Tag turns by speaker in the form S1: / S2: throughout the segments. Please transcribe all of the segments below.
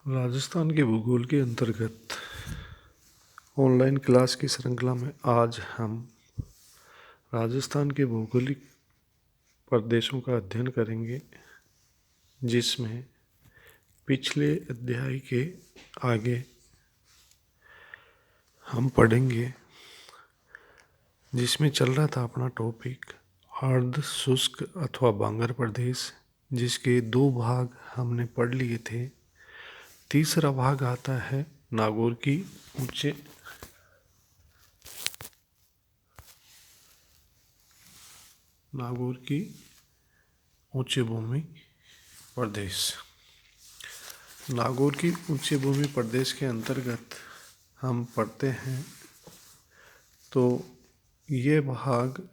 S1: राजस्थान के भूगोल के अंतर्गत ऑनलाइन क्लास की श्रृंखला में आज हम राजस्थान के भौगोलिक प्रदेशों का अध्ययन करेंगे, जिसमें पिछले अध्याय के आगे हम पढ़ेंगे, जिसमें चल रहा था अपना टॉपिक अर्ध शुष्क अथवा बांगर प्रदेश, जिसके दो भाग हमने पढ़ लिए थे। तीसरा भाग आता है नागौर की ऊंचे भूमि प्रदेश। नागौर की ऊंचे भूमि प्रदेश के अंतर्गत हम पढ़ते हैं तो ये भाग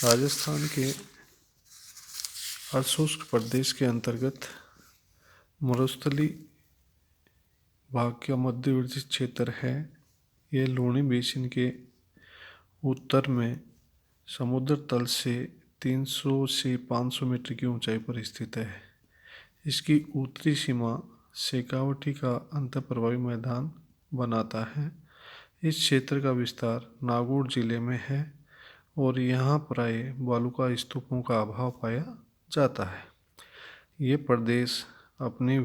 S1: राजस्थान के अर्धशुष्क प्रदेश के अंतर्गत मरुस्थली भाग का मध्यवर्ती क्षेत्र है। ये लूणी बेसिन के उत्तर में समुद्र तल से 300 से 500 मीटर की ऊंचाई पर स्थित है। इसकी उत्तरी सीमा शेखावटी का अंतःप्रवाही मैदान बनाता है। इस क्षेत्र का विस्तार नागौर जिले में है और यहाँ प्राय वालुका स्तूपों का अभाव पाया जाता है। ये प्रदेश अपने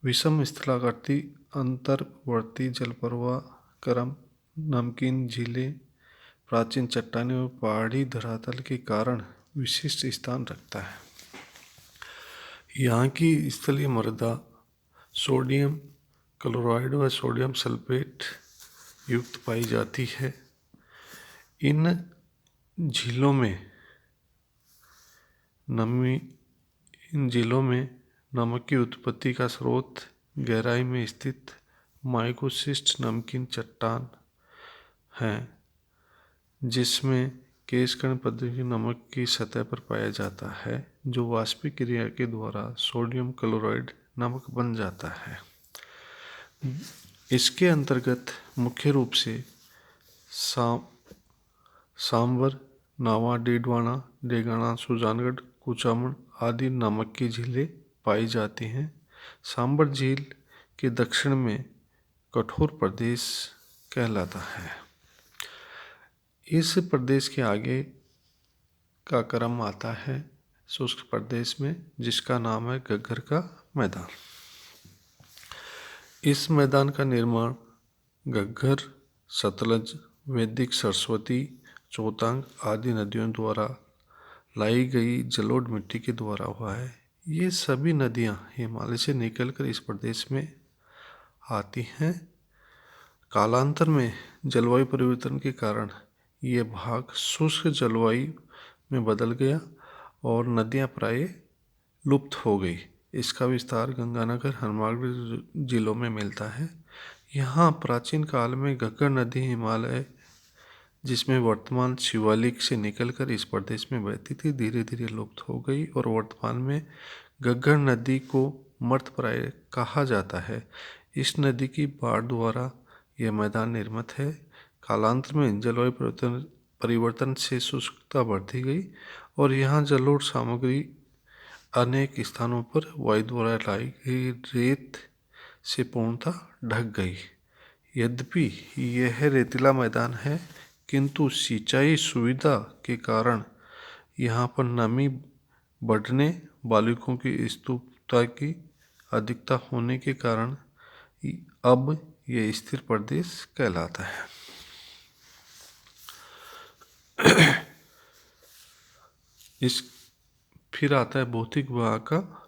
S1: विषम स्थलाकृति, अंतर्वर्ती जलप्रवाह क्रम, नमकीन झीलें, प्राचीन चट्टानें और पहाड़ी धरातल के कारण विशिष्ट स्थान रखता है। यहाँ की स्थलीय मृदा सोडियम क्लोराइड व सोडियम सल्फेट युक्त पाई जाती है। इन झीलों में नमक की उत्पत्ति का स्रोत गहराई में स्थित माइकोसिस्ट नमकीन चट्टान है, जिसमें केशकण पद्धति नमक की सतह पर पाया जाता है, जो वाष्पिक क्रिया के द्वारा सोडियम क्लोराइड नमक बन जाता है। इसके अंतर्गत मुख्य रूप से सांबर, नावा, डीडवाना, डेगाना, सुजानगढ़, कुचामन आदि नमक की झीलें पाई जाती हैं। सांबर झील के दक्षिण में कठोर प्रदेश कहलाता है। इस प्रदेश के आगे का क्रम आता है शुष्क प्रदेश में, जिसका नाम है घग्गर का मैदान। इस मैदान का निर्माण घग्गर, सतलज, वैदिक, सरस्वती, चौतांग आदि नदियों द्वारा लाई गई जलोढ़ मिट्टी के द्वारा हुआ है। ये सभी नदियाँ हिमालय से निकलकर इस प्रदेश में आती हैं। कालांतर में जलवायु परिवर्तन के कारण ये भाग शुष्क जलवायु में बदल गया और नदियाँ प्राय लुप्त हो गई। इसका विस्तार गंगानगर, हनुमानगढ़ जिलों में मिलता है। यहाँ प्राचीन काल में घग्गर नदी हिमालय, जिसमें वर्तमान शिवालिक से निकलकर इस प्रदेश में बहती थी, धीरे धीरे लुप्त हो गई और वर्तमान में घग्गर नदी को मर्तप्राय कहा जाता है। इस नदी की बाढ़ द्वारा यह मैदान निर्मित है। कालांतर में जलवायु परिवर्तन से शुष्कता बढ़ती गई और यहाँ जलोढ़ सामग्री अनेक स्थानों पर वायु द्वारा लाई गई रेत से पूर्णतः ढक गई। यद्यपि यह रेतीला मैदान है, किंतु सिंचाई सुविधा के कारण यहाँ पर नमी बढ़ने, बालुकों की स्तूपता की अधिकता होने के कारण अब यह स्थिर प्रदेश कहलाता है। फिर आता है भौतिक भाग का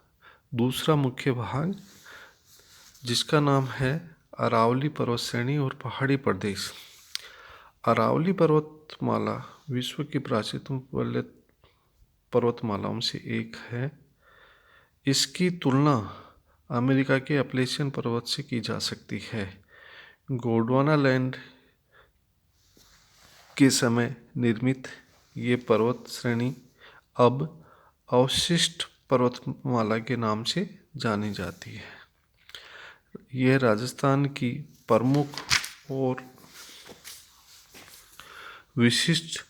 S1: दूसरा मुख्य भाग, जिसका नाम है अरावली पर्वत श्रेणी और पहाड़ी प्रदेश। अरावली पर्वतमाला विश्व की प्राचीनतम पर्वतमालाओं से एक है। इसकी तुलना अमेरिका के अपलेशियन पर्वत से की जा सकती है। गोंडवाना लैंड के समय निर्मित ये पर्वत श्रेणी अब अवशिष्ट पर्वतमाला के नाम से जानी जाती है। यह राजस्थान की प्रमुख और विशिष्ट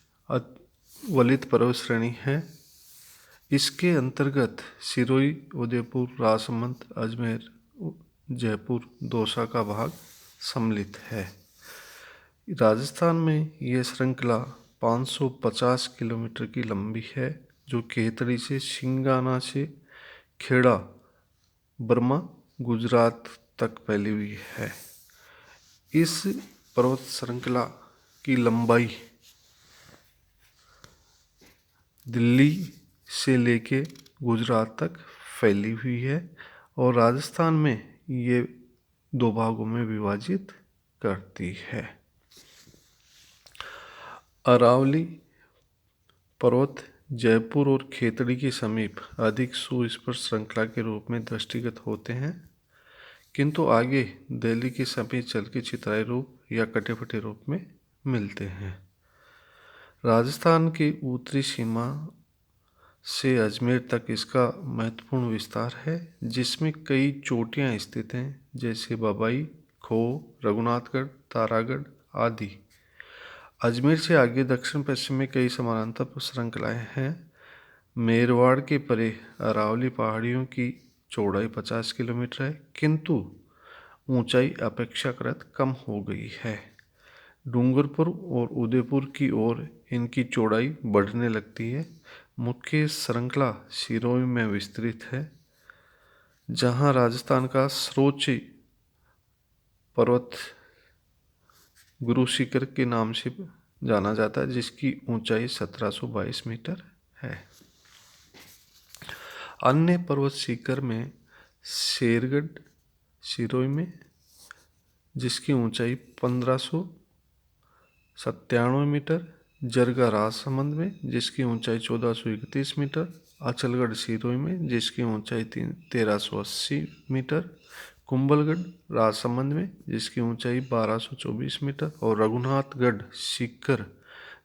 S1: वलित पर्वत श्रेणी है। इसके अंतर्गत सिरोही, उदयपुर, राजसमंद, अजमेर, जयपुर, दौसा का भाग सम्मिलित है। राजस्थान में यह श्रृंखला 550 किलोमीटर की लंबी है, जो खेतड़ी से सिंगाना से खेड़ा, बर्मा, गुजरात तक फैली हुई है। इस पर्वत श्रृंखला की लंबाई दिल्ली से लेके गुजरात तक फैली हुई है और राजस्थान में ये 2 भागों में विभाजित करती है। अरावली पर्वत जयपुर और खेतड़ी के समीप अधिक सुस्पष्ट श्रृंखला के रूप में दृष्टिगत होते हैं, किंतु आगे दिल्ली के समीप चल के चित्राई रूप या कटे फटे रूप में मिलते हैं। राजस्थान की उत्तरी सीमा से अजमेर तक इसका महत्वपूर्ण विस्तार है, जिसमें कई चोटियां स्थित हैं, जैसे बबाई, खो, रघुनाथगढ़, तारागढ़ आदि। अजमेर से आगे दक्षिण पश्चिम में कई समानांतर श्रृंखलाएं हैं। मेरवाड़ के परे अरावली पहाड़ियों की चौड़ाई 50 किलोमीटर है, किंतु ऊंचाई अपेक्षाकृत कम हो गई है। डूंगरपुर और उदयपुर की ओर इनकी चौड़ाई बढ़ने लगती है। मुख्य श्रृंखला सिरोही में विस्तृत है, जहां राजस्थान का सर्वोच्च पर्वत गुरु शिखर के नाम से जाना जाता है, जिसकी ऊंचाई 1722 मीटर है। अन्य पर्वत शिखर में शेरगढ़ सिरोही में, जिसकी ऊंचाई 1597 मीटर, जरगा राजसमंद में, जिसकी ऊंचाई 1431 मीटर, अचलगढ़ सिरोही में, जिसकी ऊंचाई 1380 मीटर, कुंभलगढ़ राजसमंद में, जिसकी ऊंचाई 1224 मीटर और रघुनाथगढ़ शिखर,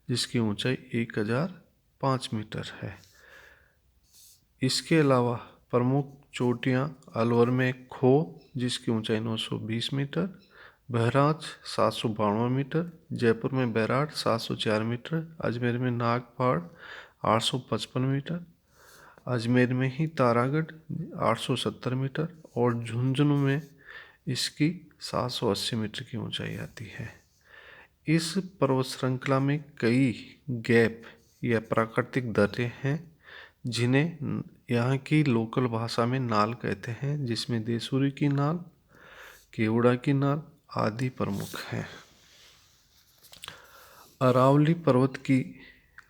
S1: जिसकी ऊंचाई 1005 मीटर है। इसके अलावा प्रमुख चोटियां अलवर में खो, जिसकी ऊंचाई 920 मीटर, बहराज 752 मीटर, जयपुर में बैराट 704 मीटर, अजमेर में नागपाड़ 855 मीटर, अजमेर में ही तारागढ़ 870 मीटर और झुंझुनू में इसकी 780 मीटर की ऊंचाई आती है। इस पर्वत श्रृंखला में कई गैप या प्राकृतिक दर्रे हैं, जिन्हें यहाँ की लोकल भाषा में नाल कहते हैं, जिसमें देसूरी की नाल, केवड़ा की नाल आदि प्रमुख हैं। अरावली पर्वत की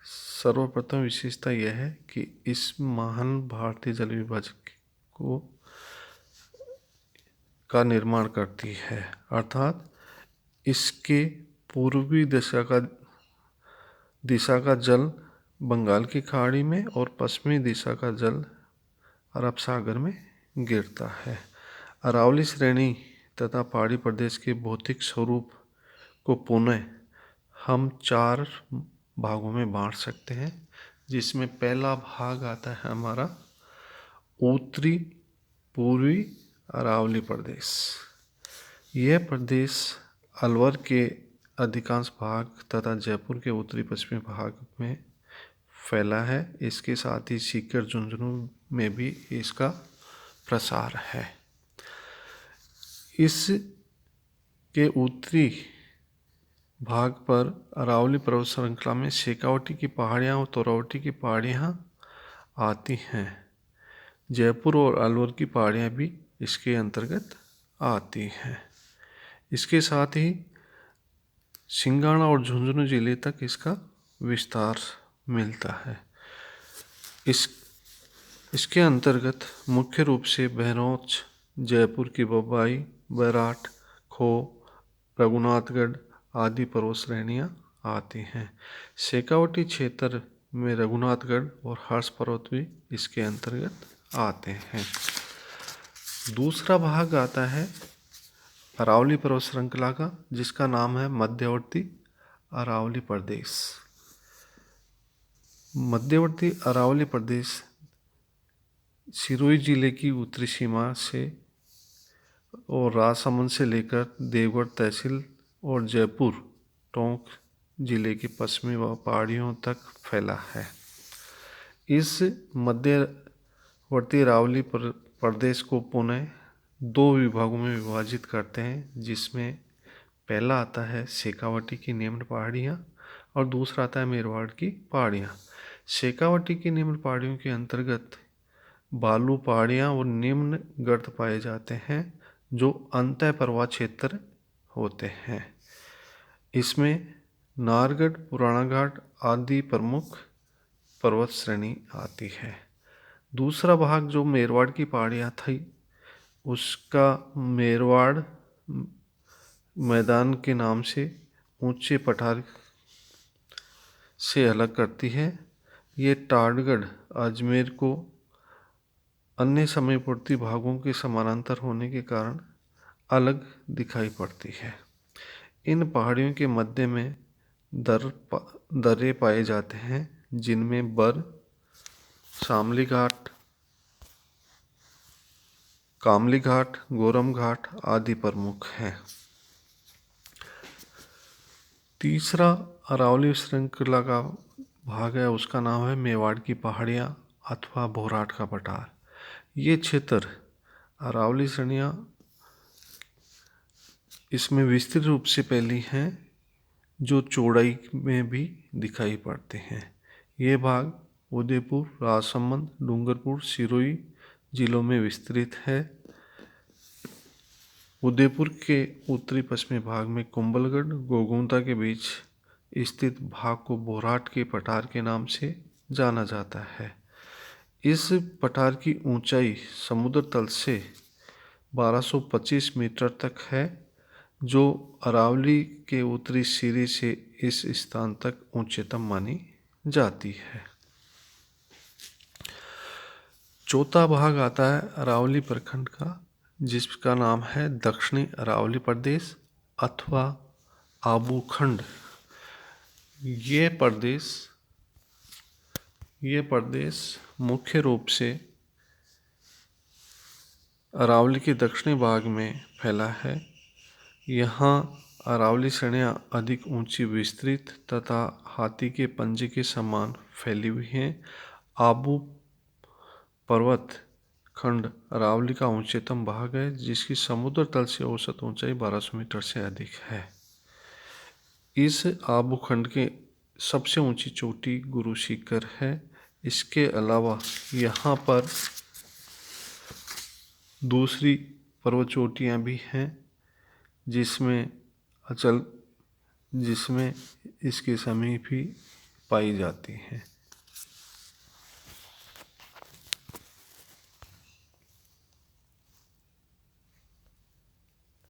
S1: सर्वप्रथम विशेषता यह है कि इस महान भारतीय जल विभाजक का निर्माण करती है, अर्थात इसके पूर्वी दिशा का जल बंगाल की खाड़ी में और पश्चिमी दिशा का जल अरब सागर में गिरता है। अरावली श्रेणी तथा पहाड़ी प्रदेश के भौतिक स्वरूप को पुनः हम 4 भागों में बांट सकते हैं, जिसमें पहला भाग आता है हमारा उत्तरी पूर्वी अरावली प्रदेश। यह प्रदेश अलवर के अधिकांश भाग तथा जयपुर के उत्तरी पश्चिमी भाग में फैला है। इसके साथ ही सीकर, झुंझुनू में भी इसका प्रसार है। इस के उत्तरी भाग पर अरावली पर्वत श्रृंखला में शेखावटी की पहाड़ियाँ और तोरावटी की पहाड़ियाँ आती हैं। जयपुर और अलवर की पहाड़ियाँ भी इसके अंतर्गत आती हैं। इसके साथ ही सिंगाना और झुंझुनू जिले तक इसका विस्तार मिलता है। इसके अंतर्गत मुख्य रूप से बहरौच, जयपुर की बबाई, बैराट, खो, रघुनाथगढ़ आदि पर्वत श्रेणियाँ आती हैं। शेखावटी क्षेत्र में रघुनाथगढ़ और हर्ष पर्वत भी इसके अंतर्गत आते हैं। दूसरा भाग आता है अरावली पर्वत श्रृंखला का, जिसका नाम है मध्यवर्ती अरावली प्रदेश। मध्यवर्ती अरावली प्रदेश सिरोही जिले की उत्तरी सीमा से और राजसमंद से लेकर देवगढ़ तहसील और जयपुर टोंक जिले की पश्चिमी व पहाड़ियों तक फैला है। इस मध्यवर्ती अरावली प्रदेश को पुनः दो विभागों में विभाजित करते हैं, जिसमें पहला आता है शेखावटी की निम्न पहाड़ियाँ और दूसरा आता है मेरवाड़ की पहाड़ियाँ। शेखावटी की निम्न पहाड़ियों के अंतर्गत बालू पहाड़ियाँ और निम्न गर्त पाए जाते हैं जो अंतः प्रवाह क्षेत्र होते हैं। इसमें नारगढ़, पुराना घाट आदि प्रमुख पर्वत श्रेणी आती है। दूसरा भाग जो मेरवाड़ की पहाड़ियाँ थी, उसका मेरवाड़ मैदान के नाम से ऊंचे पठार से अलग करती है। ये टाटगढ़ अजमेर को अन्य समयपूर्ति भागों के समानांतर होने के कारण अलग दिखाई पड़ती है। इन पहाड़ियों के मध्य में दर्रे पाए जाते हैं, जिनमें बर, शामली घाट, कामली घाट, गोरम घाट आदि प्रमुख हैं। तीसरा अरावली श्रृंखला का भाग है, उसका नाम है मेवाड़ की पहाड़ियाँ अथवा भोराट का पठार। ये क्षेत्र अरावली श्रेणियाँ इसमें विस्तृत रूप से फैली हैं, जो चौड़ाई में भी दिखाई पड़ते हैं। ये भाग उदयपुर, राजसमंद, डूंगरपुर, सिरोही जिलों में विस्तृत है। उदयपुर के उत्तरी पश्चिमी भाग में कुंभलगढ़ गोगुंता के बीच स्थित भाग को भोराट के पठार के नाम से जाना जाता है। इस पठार की ऊंचाई समुद्र तल से 1225 मीटर तक है, जो अरावली के उत्तरी सिरे से इस स्थान तक उच्चतम मानी जाती है। चौथा भाग आता है अरावली प्रखंड का, जिसका नाम है दक्षिणी अरावली प्रदेश अथवा आबूखंड। ये प्रदेश मुख्य रूप से अरावली के दक्षिणी भाग में फैला है। यहाँ अरावली श्रेणियाँ अधिक ऊंची, विस्तृत तथा हाथी के पंजे के समान फैली हुई हैं। आबू पर्वत खंड अरावली का उच्चतम भाग है, जिसकी समुद्र तल से औसत ऊंचाई 1200 मीटर से अधिक है। इस आबू खंड के सबसे ऊंची चोटी गुरु शिखर है। इसके अलावा यहाँ पर दूसरी पर्वत चोटियाँ भी हैं, जिसमें इसके समीप ही पाई जाती हैं।